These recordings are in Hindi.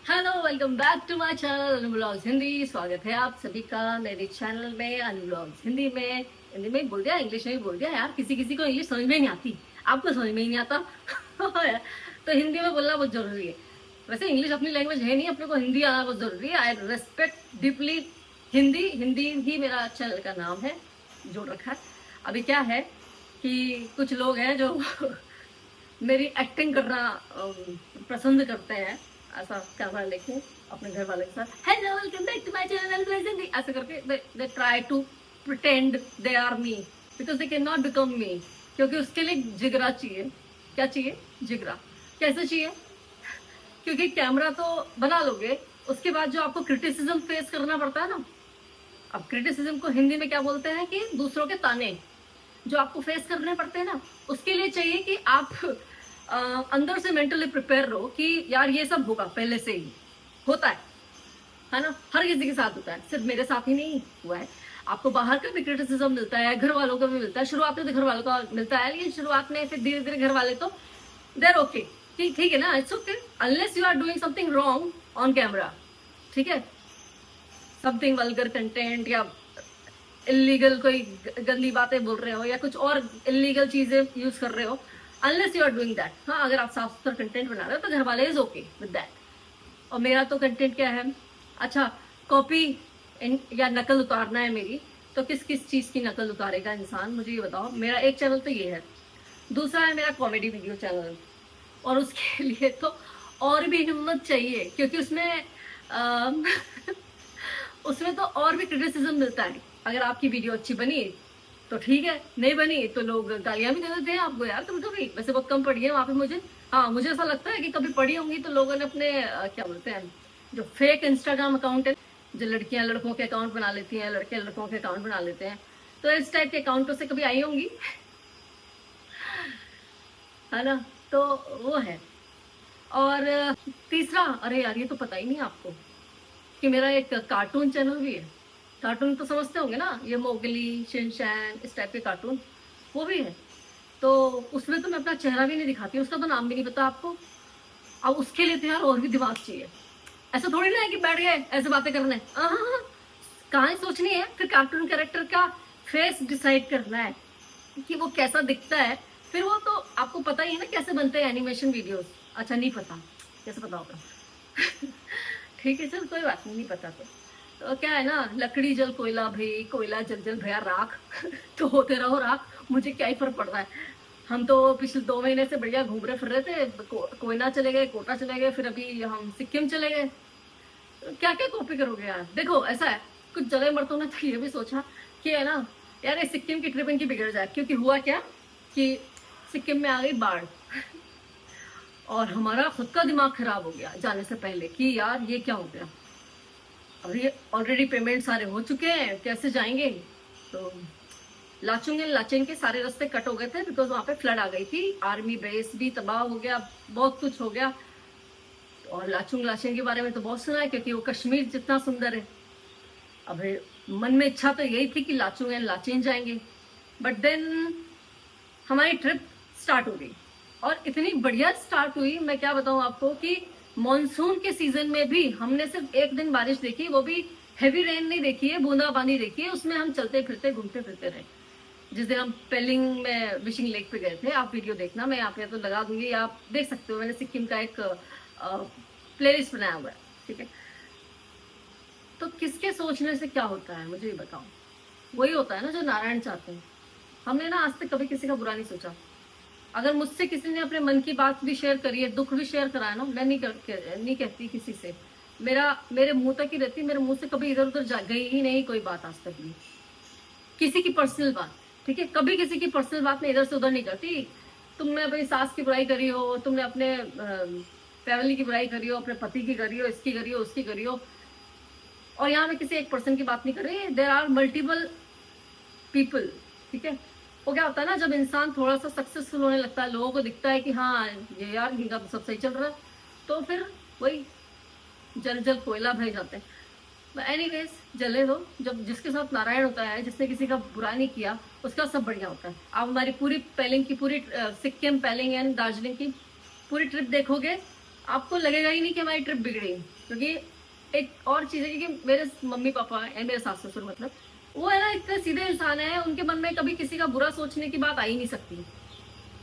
Hello, welcome back to my channel Anu blogs Hindi. स्वागत है आप सभी का मेरे चैनल में अनु ब्लॉग्स हिंदी में। हिंदी में बोल दिया, इंग्लिश में भी बोल दिया यार। किसी किसी को इंग्लिश समझ में नहीं आती, आपको समझ में ही नहीं आता तो हिंदी में बोलना बहुत जरूरी है। वैसे इंग्लिश अपनी लैंग्वेज है नहीं, अपने को हिंदी आना बहुत जरूरी है। I respect deeply Hindi. Hindi ही मेरा चैनल का नाम है, जोड़ रखा है। अभी क्या है कि कुछ लोग हैं जो मेरी एक्टिंग करना पसंद करते हैं, ऐसा कैमरा लेके अपने घर वाले के साथ hello welcome back to my channel ऐसे करके they try to pretend they are me because they can not become me. क्योंकि उसके लिए जिगरा चाहिए। क्या चाहिए? जिगरा। कैसे चाहिए? क्योंकि कैमरा तो बना लोगे, उसके बाद जो आपको क्रिटिसिज्म फेस करना पड़ता है ना। अब क्रिटिसिज्म को हिंदी में क्या बोलते हैं कि दूसरों के ताने जो आपको फेस करने पड़ते हैं ना, उसके लिए चाहिए कि आप अंदर से मेंटली प्रिपेयर रहो कि यार ये सब होगा, पहले से ही होता है ना। हर किसी के साथ होता है, सिर्फ मेरे साथ ही नहीं हुआ है। आपको बाहर का भी क्रिटिसिज्म मिलता है, घर वालों का भी मिलता है। शुरुआत में तो घर वालों का मिलता है, लेकिन शुरुआत में फिर धीरे धीरे घर वाले तो देर ओके, ठीक है ना, it's okay unless you are doing something wrong on camera. ठीक है, समथिंग वल्गर कंटेंट या इलीगल कोई गंदी बातें बोल रहे हो या कुछ और इलीगल चीजें यूज कर रहे हो, unless you are doing that. हाँ, अगर आप साफ सुथरा कंटेंट बना रहे हो तो घर वाले इज ओके विद दैट। और मेरा तो कंटेंट क्या है, अच्छा कॉपी या नकल उतारना है मेरी, तो किस किस चीज की नकल उतारेगा इंसान, मुझे ये बताओ। मेरा एक चैनल तो ये है, दूसरा है मेरा कॉमेडी वीडियो चैनल, और उसके लिए तो और भी हिम्मत चाहिए क्योंकि उसमें उसमें तो और भी क्रिटिसिज्म मिलता है। अगर आपकी वीडियो अच्छी बनी तो ठीक है, नहीं बनी तो लोग गालियां भी दे देते हैं आपको, यार तुम तो भी वैसे बहुत कम पढ़ी है वहां पे मुझे। हाँ, मुझे ऐसा लगता है कि कभी पढ़ी होंगी तो लोगों ने अपने क्या बोलते हैं, जो फेक इंस्टाग्राम अकाउंट है, जो लड़कियां लड़कों के अकाउंट बना लेती हैं, लड़के लड़कों के अकाउंट बना लेते हैं, तो इस टाइप के अकाउंटों से कभी आई होंगी है ना। तो वो है। और तीसरा, अरे यार ये तो पता ही नहीं आपको कि मेरा एक कार्टून चैनल भी है। कार्टून तो समझते होंगे ना, ये मोगली, शिनचैन, इस टाइप के कार्टून, वो भी है। तो उसमें तो मैं अपना चेहरा भी नहीं दिखाती, उसका तो नाम भी नहीं पता आपको। अब उसके लिए तो यार और भी दिमाग चाहिए। ऐसा थोड़ी ना है कि बैठ गए ऐसे बातें करने, कहाँ ही सोचनी है। फिर कार्टून कैरेक्टर का फेस डिसाइड करना है कि वो कैसा दिखता है। फिर वो तो आपको पता ही है ना कैसे बनते हैं एनिमेशन वीडियोस। अच्छा, नहीं पता, कैसे पता होगा ठीक है, चल कोई बात नहीं, नहीं पता तो क्या है ना, लकड़ी जल कोयला भाई, कोयला जल जल भैया राख तो होते रहो राख, मुझे क्या ही फर्क पड़ रहा है। हम तो पिछले 2 महीने से बढ़िया घूम रहे फिर रहे थे, कोयना चले गए, कोटा चले गए, फिर अभी हम सिक्किम चले गए। क्या क्या कॉपी करोगे यार। देखो ऐसा है, कुछ जले मर्दों ने तो ये भी सोचा कि है ना यार, ये सिक्किम की ट्रिप इनकी बिगड़ जाए। क्योंकि हुआ क्या कि सिक्किम में आ गई बाढ़ और हमारा खुद का दिमाग खराब हो गया जाने से पहले कि यार ये क्या हो गया। और ये ऑलरेडी पेमेंट सारे हो चुके हैं, कैसे जाएंगे। तो लाचुंग के सारे रास्ते कट हो गए थे बिकॉज वहां पे फ्लड आ गई थी। आर्मी बेस भी तबाह हो गया, बहुत कुछ हो गया। और लाचेन के बारे में तो बहुत सुना है क्योंकि वो कश्मीर जितना सुंदर है। अब मन में इच्छा तो यही थी कि लाचुंग एंड लाचेन जाएंगे, बट देन हमारी ट्रिप स्टार्ट हो गई और इतनी बढ़िया स्टार्ट हुई, मैं क्या बताऊं आपको कि मॉनसून के सीजन में भी हमने सिर्फ एक दिन बारिश देखी, वो भी हेवी रेन नहीं देखी है, बूंदाबांदी देखी है। उसमें हम चलते फिरते घूमते फिरते रहे। जिस दिन हम पेलिंग में विशिंग लेक पे गए थे, आप वीडियो देखना, मैं यहाँ पे तो लगा दूंगी, आप देख सकते हो। मैंने सिक्किम का एक प्लेलिस्ट बनाया हुआ है, ठीक है। तो किसके सोचने से क्या होता है मुझे ये बताओ। वही होता है ना जो नारायण चाहते हैं। हमने ना आज तक कभी किसी का बुरा नहीं सोचा। अगर मुझसे किसी ने अपने मन की बात भी शेयर करी है, दुख भी शेयर करा है ना, मैं नहीं कहती किसी से, मेरे मुंह तक ही रहती, मेरे मुंह से कभी इधर उधर गई ही नहीं कोई बात आज तक भी, किसी की पर्सनल बात। ठीक है, कभी किसी की पर्सनल बात में इधर से उधर नहीं करती। तुमने अपनी सास की बुराई करी हो, तुमने अपने फैमिली की बुराई करी हो, अपने पति की करी हो, इसकी करी हो, उसकी करी हो, और यहाँ मैं किसी एक पर्सन की बात नहीं कर रही, देयर आर मल्टीपल पीपल। ठीक है, वो क्या होता है ना, जब इंसान थोड़ा सा सक्सेसफुल होने लगता है, लोगों को दिखता है कि हाँ ये यार इनका तो सब सही चल रहा है, तो फिर वही जल जल कोयला भर जाते हैं। एनीवेज, जले दो। जब जिसके साथ नारायण होता है, जिसने किसी का बुरा नहीं किया, उसका सब बढ़िया होता है। आप हमारी पूरी पेलिंग की, पूरी सिक्किम पेलिंग एंड दार्जिलिंग की पूरी ट्रिप देखोगे आपको लगेगा ही नहीं कि हमारी ट्रिप बिगड़ी, क्योंकि एक और चीज़ है कि मेरे मम्मी पापा एंड मेरे सास ससुर मतलब, वो है ना इतने सीधे इंसान है, उनके मन में कभी किसी का बुरा सोचने की बात आ ही नहीं सकती।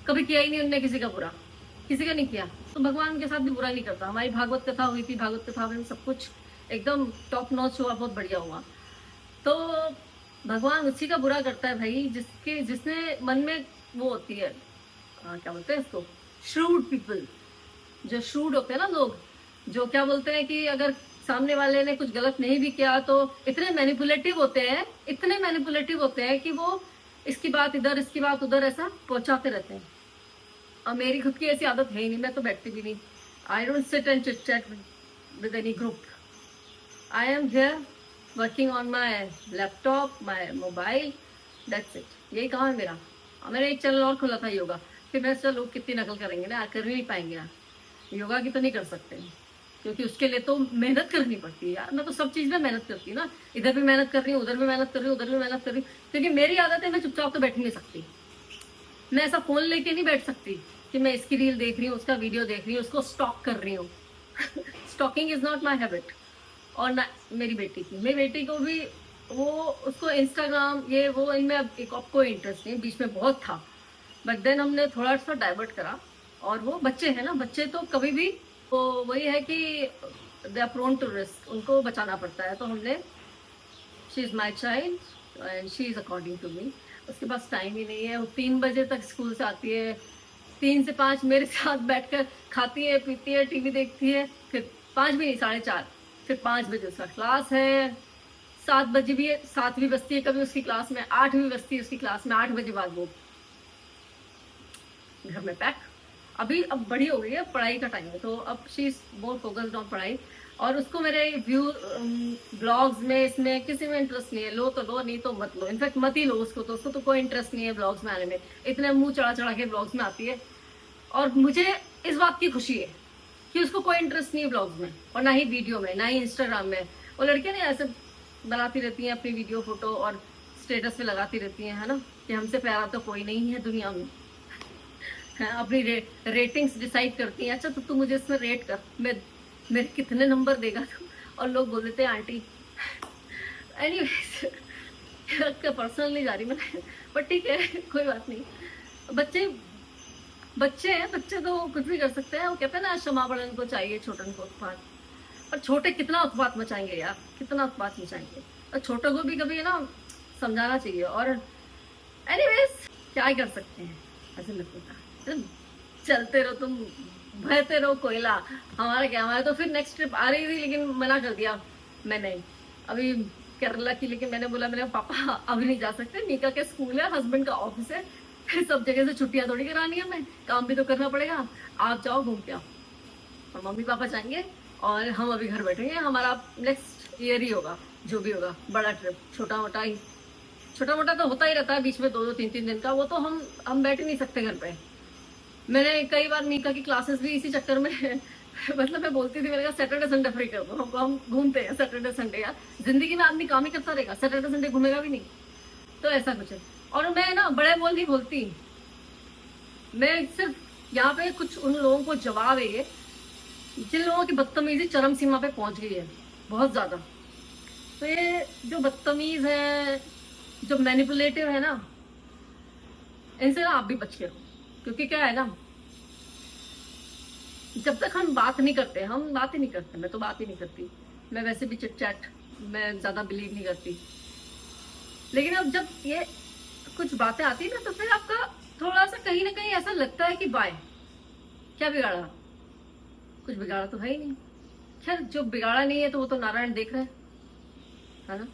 कभी किया ही नहीं उनने किसी का बुरा, किसी का नहीं किया। तो भगवान के साथ भी बुरा नहीं करता। हमारी भागवत कथा हुई थी, भागवत कथा में सब कुछ एकदम टॉप नॉच हुआ, बहुत बढ़िया हुआ। तो भगवान उसी का बुरा करता है भाई, जिसने मन में वो होती है, क्या बोलते हैं इसको, श्रूड पीपल। जो श्रूड होते हैं ना लोग, जो क्या बोलते हैं कि अगर सामने वाले ने कुछ गलत नहीं भी किया तो इतने मैनिपुलेटिव होते हैं, इतने मैनिपुलेटिव होते हैं कि वो इसकी बात इधर इसकी बात उधर ऐसा पहुंचाते रहते हैं। और मेरी खुद की ऐसी आदत है ही नहीं, मैं तो बैठती भी नहीं। I don't sit and chit chat with any group. I am here working on my laptop, my mobile, that's it. यही काम है मेरा। मैंने एक चैनल और खोला था योगा, फिर मैं सोचा लोग कितनी नकल करेंगे ना, कर ही नहीं पाएंगे यार, योगा की तो नहीं कर सकते, क्योंकि उसके लिए तो मेहनत करनी पड़ती है यार। मैं तो सब चीज़ में मेहनत करती हूँ ना, इधर भी मेहनत कर रही हूँ, उधर भी मेहनत कर रही हूँ, उधर भी मेहनत कर रही हूँ, क्योंकि मेरी आदत है, मैं चुपचाप तो बैठ नहीं सकती। मैं ऐसा फोन लेके नहीं बैठ सकती कि मैं इसकी रील देख रही हूँ, उसका वीडियो देख रही हूँ, उसको स्टॉक कर रही हूँ। Stalking is not my habit. और ना मेरी बेटी को भी वो, उसको इंस्टाग्राम ये वो इनमें अब एक कोई इंटरेस्ट नहीं, बीच में बहुत था, बट देन हमने थोड़ा सा डाइवर्ट करा। और वो बच्चे हैं ना, बच्चे तो कभी भी वो वही है कि they are prone to risk, उनको बचाना पड़ता है। तो हमने, she is my child and she is according to me. उसके पास टाइम ही नहीं है, वो 3 बजे तक स्कूल से आती है, 3 से 5 मेरे साथ बैठकर खाती है, पीती है, टीवी देखती है, फिर 5 भी नहीं 4:30, फिर 5 बजे उसका क्लास है, 7 बजे भी 7 भी बजती है कभी उसकी क्लास में, 8 भी बजती है उसकी क्लास में, 8 बजे बाद वो घर में पैक। अभी अब बड़ी हो गई है, पढ़ाई का टाइम है, तो अब she is more focused on पढ़ाई। और उसको मेरे व्यू ब्लॉग्स में इसमें किसी में इंटरेस्ट नहीं है। लो तो लो, नहीं तो मत लो, इनफैक्ट मत ही लो उसको, तो उसको तो कोई इंटरेस्ट नहीं है ब्लॉग्स में आने में। इतने मुंह चढ़ा चढ़ा के ब्लॉग्स में आती है, और मुझे इस बात की खुशी है कि उसको कोई इंटरेस्ट नहीं है ब्लॉग्स में, और ना ही वीडियो में, ना ही इंस्टाग्राम में। वो लड़कियां नहीं ऐसे बनाती रहती हैं अपनी वीडियो फोटो और स्टेटस पे लगाती रहती हैं, है ना, कि हमसे प्यारा तो कोई नहीं है दुनिया में। अपनी रेटिंग्स डिसाइड करती हैं। अच्छा तो तू मुझे इसमें रेट कर, मेरे कितने नंबर देगा तू, और लोग बोल देते हैं आंटी। एनीवेज पर्सनल नहीं जा रही मैं, बट ठीक है, कोई बात नहीं। बच्चे हैं, बच्चे तो कुछ भी कर सकते हैं। वो कहते हैं ना, क्षमा बड़न को चाहिए छोटन को उत्पात। और छोटे कितना उत्पात मचाएंगे यार, कितना उत्पात मचाएंगे, और छोटों को भी कभी ना समझाना चाहिए। और एनीवेज क्या ही कर सकते हैं, ऐसे लगता है चलते रहो तुम, बहते रहो कोयला। हमारा क्या, हमारा तो फिर नेक्स्ट ट्रिप आ रही थी, लेकिन मना कर दिया मैंने अभी केरला की। लेकिन मैंने बोला, मेरे पापा अभी नहीं जा सकते, मीका के स्कूल है, हस्बैंड का ऑफिस है, फिर सब जगह से छुट्टियां थोड़ी करानी है, मैं काम भी तो करना पड़ेगा। आप जाओ घूम के आओ। और मम्मी पापा जाएंगे और हम अभी घर बैठेंगे। हमारा नेक्स्ट ईयर ही होगा, जो भी होगा बड़ा ट्रिप। छोटा मोटा तो होता ही रहता है बीच में, 2-2 3-3 दिन का। वो तो हम बैठ ही नहीं सकते घर पे। मैंने कई बार मीका की क्लासेस भी इसी चक्कर में मतलब मैं बोलती थी, मैंने कहा सैटरडे संडे फ्री कर दो, हम घूमते हैं सैटरडे संडे। यार जिंदगी में आदमी काम ही करता रहेगा, सैटरडे संडे घूमेगा भी नहीं, तो ऐसा कुछ है। और मैं ना बड़े बोल नहीं बोलती, मैं सिर्फ यहाँ पे कुछ उन लोगों को जवाब है ये, जिन लोगों की बदतमीजी चरम सीमा पे पहुंच गई है, बहुत ज्यादा। तो ये जो बदतमीज है, जो मैनिपुलेटिव है ना, इनसे ना आप भी बच के रहो। क्योंकि क्या है ना, जब तक हम बात नहीं करते, हम बात ही नहीं करते, मैं तो बात ही नहीं करती। मैं वैसे भी चिट चैट मैं ज्यादा बिलीव नहीं करती। लेकिन अब जब ये कुछ बातें आती है ना, तो फिर आपका थोड़ा सा कहीं ना कहीं ऐसा लगता है कि बाय क्या बिगाड़ा, कुछ बिगाड़ा तो है ही नहीं। खैर जो बिगाड़ा नहीं है तो वो तो नारायण देख रहे हैं, है ना।